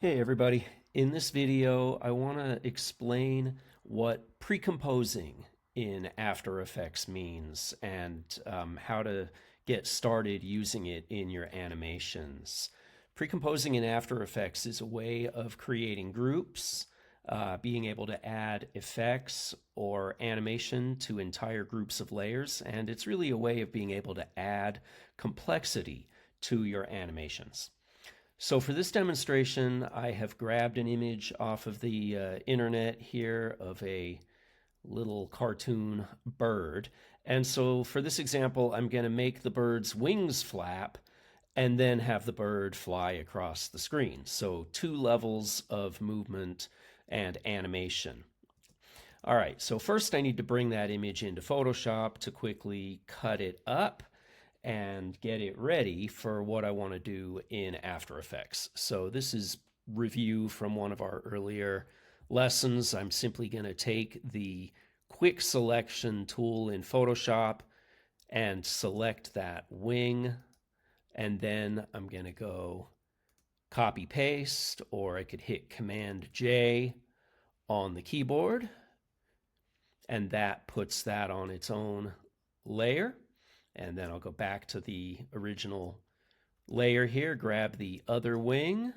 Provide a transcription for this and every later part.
Hey everybody, in this video I want to explain what precomposing in After Effects means and how to get started using it in your animations. Precomposing in After Effects is a way of creating groups, being able to add effects or animation to entire groups of layers, and it's really a way of being able to add complexity to your animations. So for this demonstration, I have grabbed an image off of the internet here of a little cartoon bird. And so for this example, I'm going to make the bird's wings flap and then have the bird fly across the screen. So two levels of movement and animation. All right, so first I need to bring that image into Photoshop to quickly cut it up and get it ready for what I want to do in After Effects. So this is review from one of our earlier lessons. I'm simply going to take the quick selection tool in Photoshop and select that wing, and then I'm going to go copy paste, or I could hit Command J on the keyboard, and that puts that on its own layer. And then I'll go back to the original layer here, grab the other wing,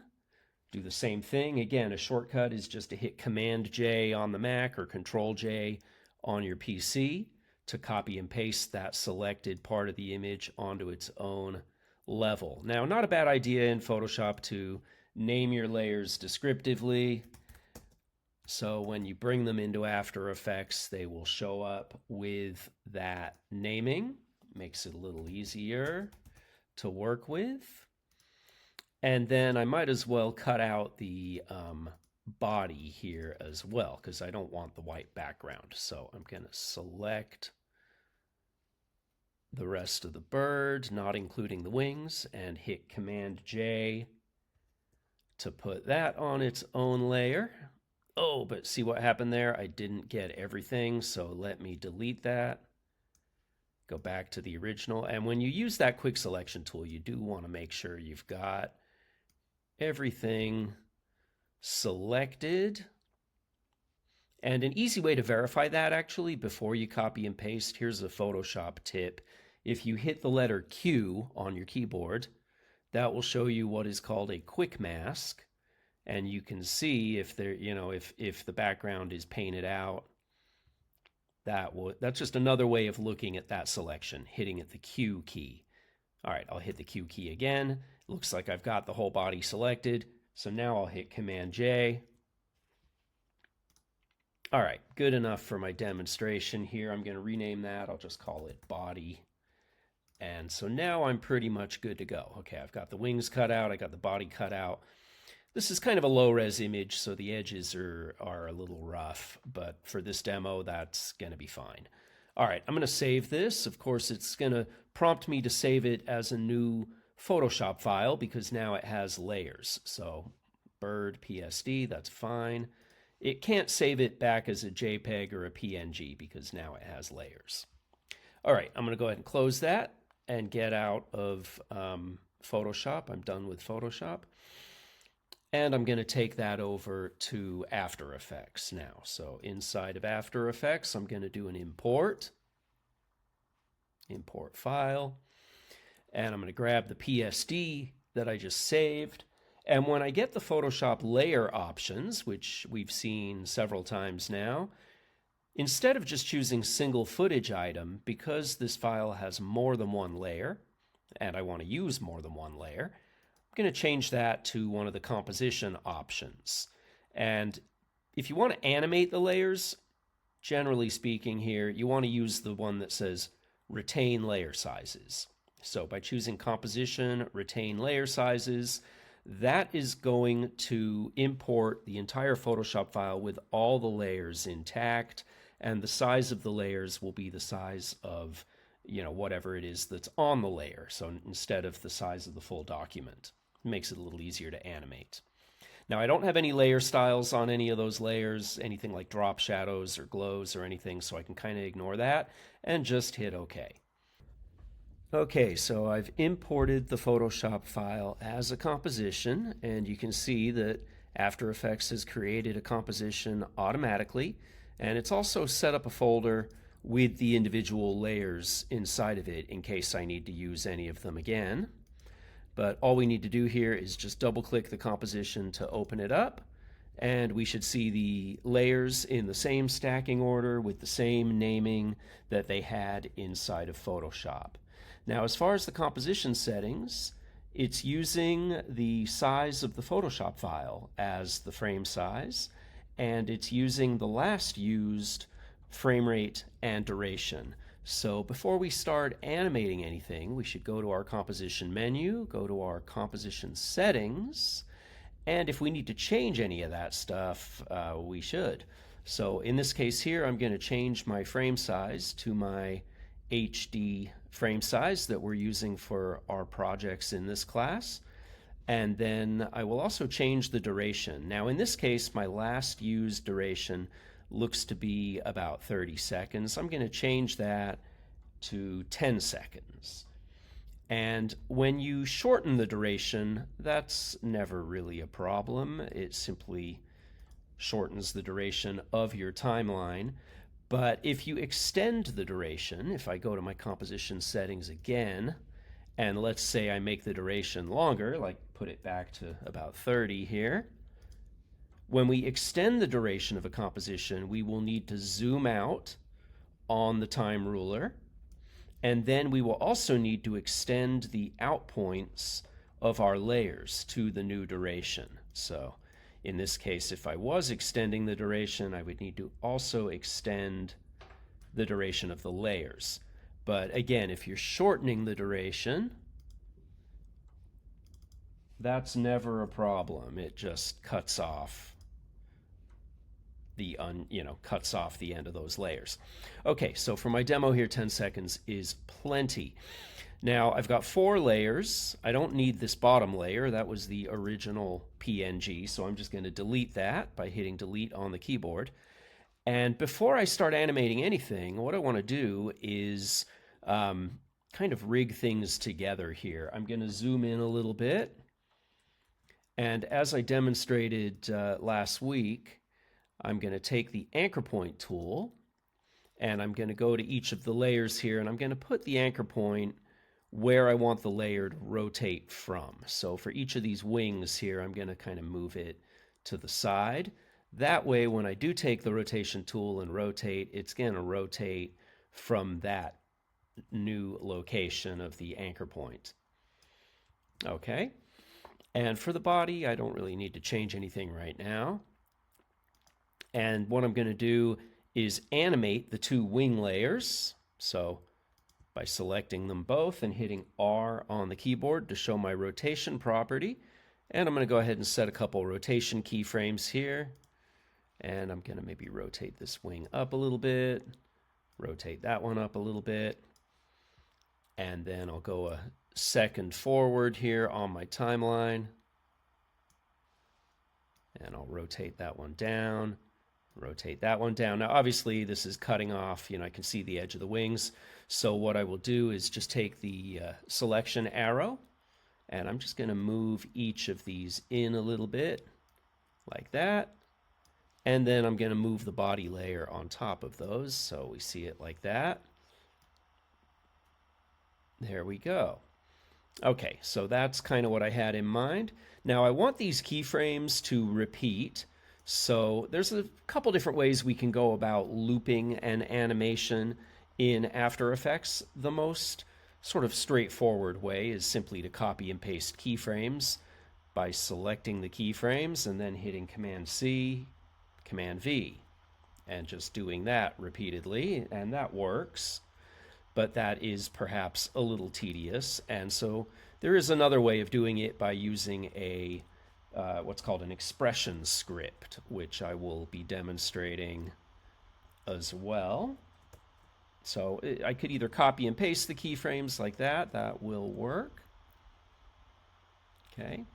do the same thing. Again, a shortcut is just to hit Command J on the Mac or Control J on your PC to copy and paste that selected part of the image onto its own level. Now, not a bad idea in Photoshop to name your layers descriptively. So when you bring them into After Effects, they will show up with that naming. Makes it a little easier to work with. And then I might as well cut out the body here as well, because I don't want the white background. So I'm going to select the rest of the bird, not including the wings, and hit Command J to put that on its own layer. Oh, but see what happened there? I didn't get everything, so let me delete that. Go back to the original. And when you use that quick selection tool, you do want to make sure you've got everything selected. And an easy way to verify that, actually, before you copy and paste, here's a Photoshop tip. If you hit the letter Q on your keyboard, that will show you what is called a quick mask. And you can see if there, if the background is painted out, that's just another way of looking at that selection, hitting at the Q key. All right, I'll hit the Q key again. Looks like I've got the whole body selected. So now I'll hit Command J. All right, good enough for my demonstration here. I'm going to rename that. I'll just call it body. And so now I'm pretty much good to go. Okay, I've got the wings cut out. I got the body cut out. This is kind of a low-res image, so the edges are a little rough, but for this demo, that's going to be fine. All right, I'm going to save this. Of course, it's going to prompt me to save it as a new Photoshop file because now it has layers. So bird PSD, that's fine. It can't save it back as a JPEG or a PNG because now it has layers. All right, I'm going to go ahead and close that and get out of Photoshop. I'm done with Photoshop. And I'm going to take that over to After Effects now. So inside of After Effects, I'm going to do an import file. And I'm going to grab the PSD that I just saved. And when I get the Photoshop layer options, which we've seen several times now, instead of just choosing single footage item, because this file has more than one layer, and I want to use more than one layer, I'm going to change that to one of the composition options. And if you want to animate the layers, generally speaking here, you want to use the one that says retain layer sizes. So by choosing composition, retain layer sizes, that is going to import the entire Photoshop file with all the layers intact, and the size of the layers will be the size of, whatever it is that's on the layer. So instead of the size of the full document. It makes it a little easier to animate. Now, I don't have any layer styles on any of those layers, anything like drop shadows or glows or anything, so I can kind of ignore that and just hit OK. Okay, so I've imported the Photoshop file as a composition, and you can see that After Effects has created a composition automatically, and it's also set up a folder with the individual layers inside of it in case I need to use any of them again. But all we need to do here is just double click the composition to open it up, and we should see the layers in the same stacking order with the same naming that they had inside of Photoshop. Now, as far as the composition settings, it's using the size of the Photoshop file as the frame size, and it's using the last used frame rate and duration. So before we start animating anything, we should go to our composition menu, go to our composition settings, and if we need to change any of that stuff, we should. So in this case here, I'm going to change my frame size to my HD frame size that we're using for our projects in this class. And then I will also change the duration. Now in this case, my last used duration looks to be about 30 seconds. I'm going to change that to 10 seconds. And when you shorten the duration, that's never really a problem. It simply shortens the duration of your timeline. But if you extend the duration, if I go to my composition settings again, and let's say I make the duration longer, like put it back to about 30 here, when we extend the duration of a composition, we will need to zoom out on the time ruler, and then we will also need to extend the out points of our layers to the new duration. So in this case, if I was extending the duration, I would need to also extend the duration of the layers. But again, if you're shortening the duration, that's never a problem. It just cuts off the cuts off the end of those layers. Okay, so for my demo here, 10 seconds is plenty. Now I've got 4 layers. I don't need this bottom layer. That was the original PNG, so I'm just going to delete that by hitting delete on the keyboard. And before I start animating anything, what I want to do is kind of rig things together here. I'm going to zoom in a little bit. And as I demonstrated last week, I'm going to take the anchor point tool, and I'm going to go to each of the layers here, and I'm going to put the anchor point where I want the layer to rotate from. So for each of these wings here, I'm going to kind of move it to the side. That way, when I do take the rotation tool and rotate, it's going to rotate from that new location of the anchor point. Okay. And for the body, I don't really need to change anything right now. And what I'm going to do is animate the 2 wing layers. So by selecting them both and hitting R on the keyboard to show my rotation property. And I'm going to go ahead and set a couple rotation keyframes here. And I'm going to maybe rotate this wing up a little bit, rotate that one up a little bit. And then I'll go a second forward here on my timeline. And I'll rotate that one down. Rotate that one down. Now, obviously, this is cutting off, I can see the edge of the wings. So what I will do is just take the selection arrow, and I'm just going to move each of these in a little bit, like that. And then I'm going to move the body layer on top of those, so we see it like that. There we go. Okay, so that's kind of what I had in mind. Now, I want these keyframes to repeat. So there's a couple different ways we can go about looping an animation in After Effects. The most sort of straightforward way is simply to copy and paste keyframes by selecting the keyframes and then hitting Command C, Command V, and just doing that repeatedly, and that works. But that is perhaps a little tedious, and so there is another way of doing it by using a what's called an expression script, which I will be demonstrating as well. So I could either copy and paste the keyframes like that. That will work. Okay.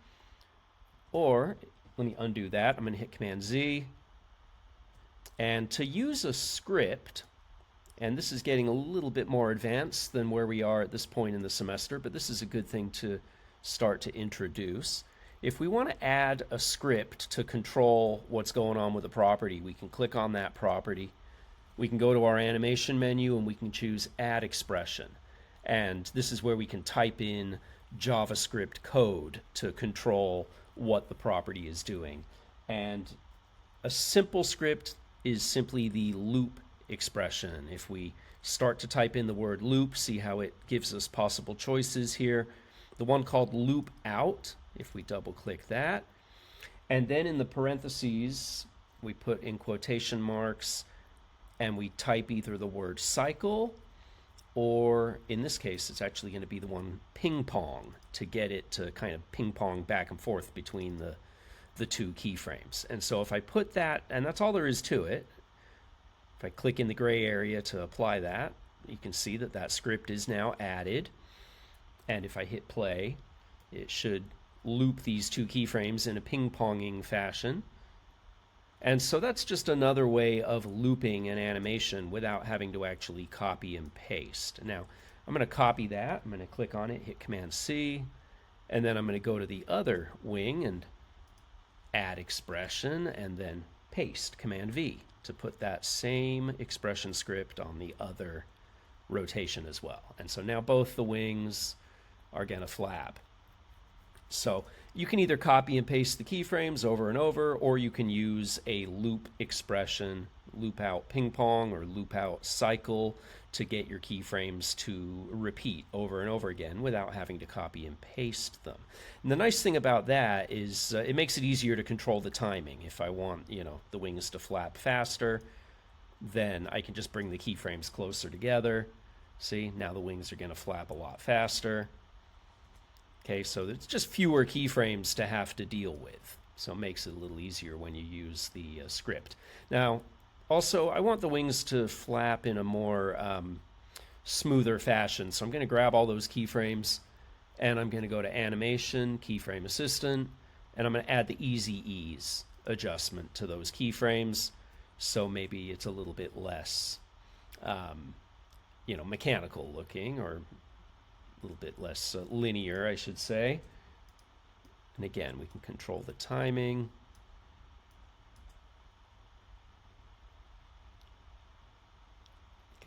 Or let me undo that. I'm going to hit Command Z. And to use a script, And this is getting a little bit more advanced than where we are at this point in the semester, but this is a good thing to start to introduce. If we want to add a script to control what's going on with the property, we can click on that property. We can go to our animation menu and we can choose Add Expression. And this is where we can type in JavaScript code to control what the property is doing. And a simple script is simply the loop expression. If we start to type in the word loop, see how it gives us possible choices here. The one called loop out, if we double click that, and then in the parentheses we put in quotation marks and we type either the word cycle, or in this case it's actually going to be the one ping pong, to get it to kind of ping pong back and forth between the two keyframes. And so if I put that, and that's all there is to it, if I click in the gray area to apply that, you can see that that script is now added. And if I hit play, it should loop these two keyframes in a ping-ponging fashion. And so that's just another way of looping an animation without having to actually copy and paste. Now, I'm going to copy that. I'm going to click on it, hit Command-C, and then I'm going to go to the other wing and add expression, and then paste, Command-V, to put that same expression script on the other rotation as well. And so now both the wings are going to flap. So you can either copy and paste the keyframes over and over, or you can use a loop expression, loop out ping pong or loop out cycle, to get your keyframes to repeat over and over again without having to copy and paste them. And the nice thing about that is it makes it easier to control the timing. If I want, the wings to flap faster, then I can just bring the keyframes closer together. See, now the wings are going to flap a lot faster. Okay, so it's just fewer keyframes to have to deal with. So it makes it a little easier when you use the script. Now, also, I want the wings to flap in a more smoother fashion. So I'm going to grab all those keyframes, and I'm going to go to Animation, Keyframe Assistant, and I'm going to add the Easy Ease adjustment to those keyframes. So maybe it's a little bit less, mechanical looking, or a little bit less linear, I should say. And again, we can control the timing.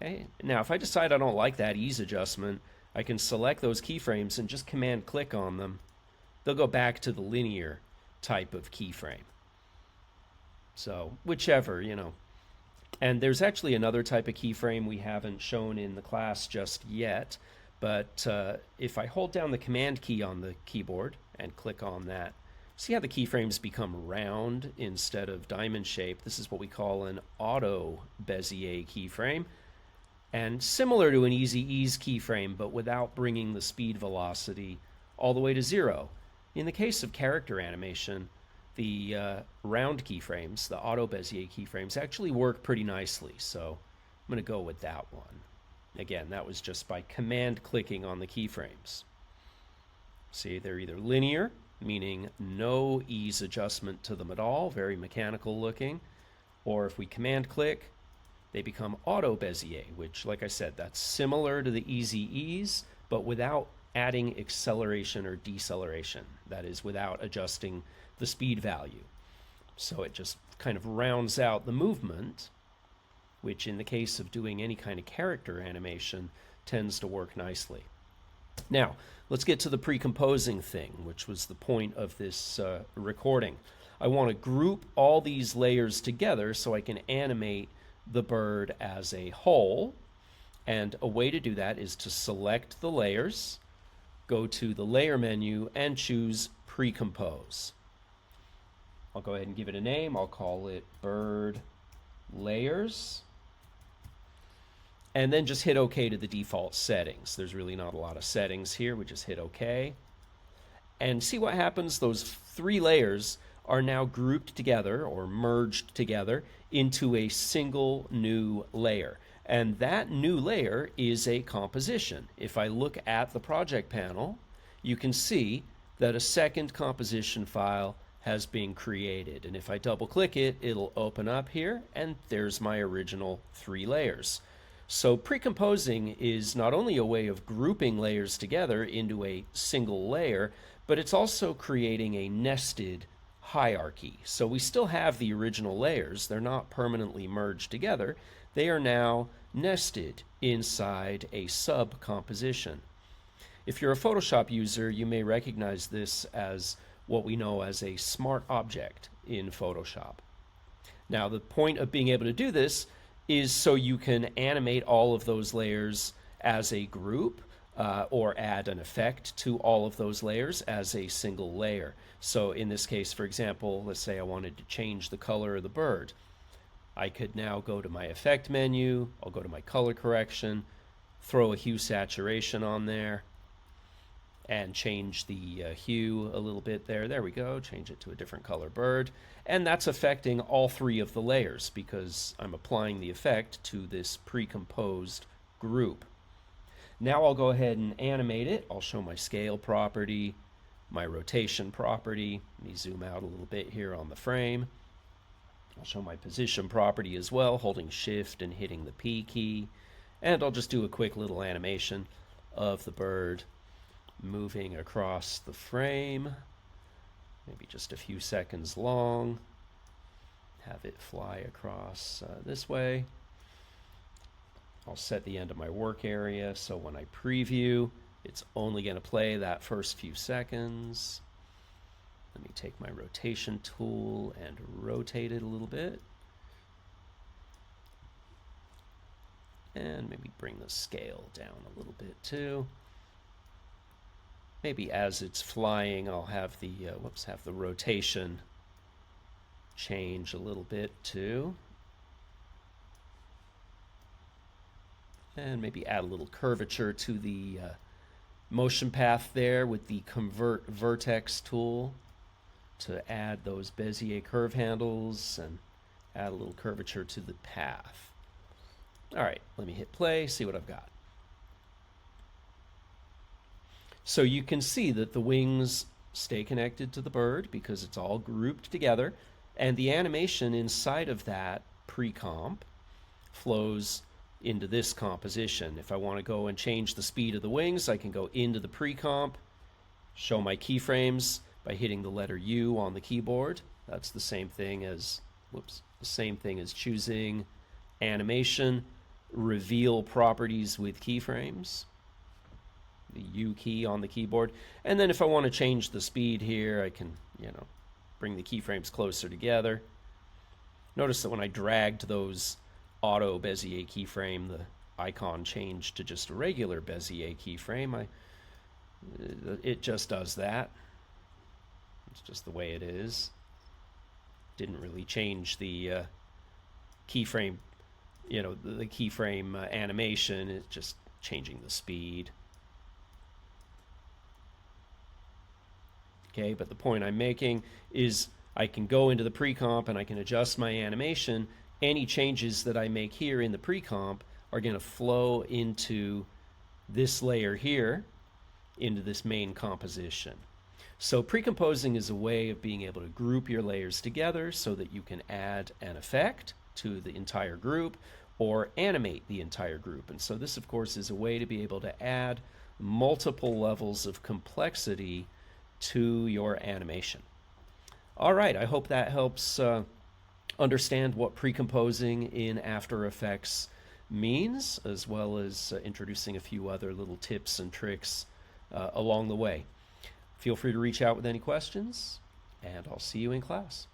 Okay, now if I decide I don't like that ease adjustment, I can select those keyframes and just command click on them. They'll go back to the linear type of keyframe. So whichever, And there's actually another type of keyframe we haven't shown in the class just yet. But if I hold down the command key on the keyboard and click on that, see how the keyframes become round instead of diamond shape? This is what we call an auto Bezier keyframe. And similar to an Easy Ease keyframe, but without bringing the speed velocity all the way to 0. In the case of character animation, the round keyframes, the auto Bezier keyframes, actually work pretty nicely. So I'm going to go with that one. Again, that was just by command clicking on the keyframes. See, they're either linear, meaning no ease adjustment to them at all, very mechanical looking, or if we command click, they become auto Bezier, which, like I said, that's similar to the Easy Ease, but without adding acceleration or deceleration. That is, without adjusting the speed value. So it just kind of rounds out the movement, which in the case of doing any kind of character animation tends to work nicely. Now, let's get to the precomposing thing, which was the point of this recording. I want to group all these layers together so I can animate the bird as a whole. And a way to do that is to select the layers, go to the layer menu, and choose Precompose. I'll go ahead and give it a name. I'll call it Bird Layers. And then just hit OK to the default settings. There's really not a lot of settings here. We just hit OK. And see what happens? Those 3 layers are now grouped together or merged together into a single new layer. And that new layer is a composition. If I look at the project panel, you can see that a second composition file has been created. And if I double click it, it'll open up here, and there's my original 3 layers. So precomposing is not only a way of grouping layers together into a single layer, but it's also creating a nested hierarchy. So we still have the original layers. They're not permanently merged together. They are now nested inside a sub-composition. If you're a Photoshop user, you may recognize this as what we know as a smart object in Photoshop. Now, the point of being able to do this is so you can animate all of those layers as a group, or add an effect to all of those layers as a single layer. So in this case, for example, let's say I wanted to change the color of the bird. I could now go to my effect menu, I'll go to my color correction, throw a hue saturation on there, and change the hue a little bit there. There we go, change it to a different color bird. And that's affecting all three of the layers because I'm applying the effect to this precomposed group. Now I'll go ahead and animate it. I'll show my scale property, my rotation property. Let me zoom out a little bit here on the frame. I'll show my position property as well, holding shift and hitting the P key. And I'll just do a quick little animation of the bird moving across the frame, maybe just a few seconds long. Have it fly across this way. I'll set the end of my work area so when I preview, it's only going to play that first few seconds. Let me take my rotation tool and rotate it a little bit. And maybe bring the scale down a little bit too. Maybe as it's flying, I'll have the have the rotation change a little bit too. And maybe add a little curvature to the motion path there with the Convert Vertex tool to add those Bezier curve handles and add a little curvature to the path. All right, let me hit play, see what I've got. So you can see that the wings stay connected to the bird because it's all grouped together, and the animation inside of that pre-comp flows into this composition. If I want to go and change the speed of the wings, I can go into the pre-comp, show my keyframes by hitting the letter U on the keyboard. That's the same thing as, choosing animation, reveal properties with keyframes, the U key on the keyboard. And then if I want to change the speed here, I can, bring the keyframes closer together. Notice that when I dragged those auto Bezier keyframe, the icon changed to just a regular Bezier keyframe. It just does that. It's just the way it is. Didn't really change the keyframe, the keyframe animation. It's just changing the speed. Okay, but the point I'm making is I can go into the pre-comp and I can adjust my animation. Any changes that I make here in the pre-comp are going to flow into this layer here, into this main composition. So precomposing is a way of being able to group your layers together so that you can add an effect to the entire group or animate the entire group. And so this, of course, is a way to be able to add multiple levels of complexity to your animation. All right, I hope that helps understand what precomposing in After Effects means, as well as introducing a few other little tips and tricks along the way. Feel free to reach out with any questions, and I'll see you in class.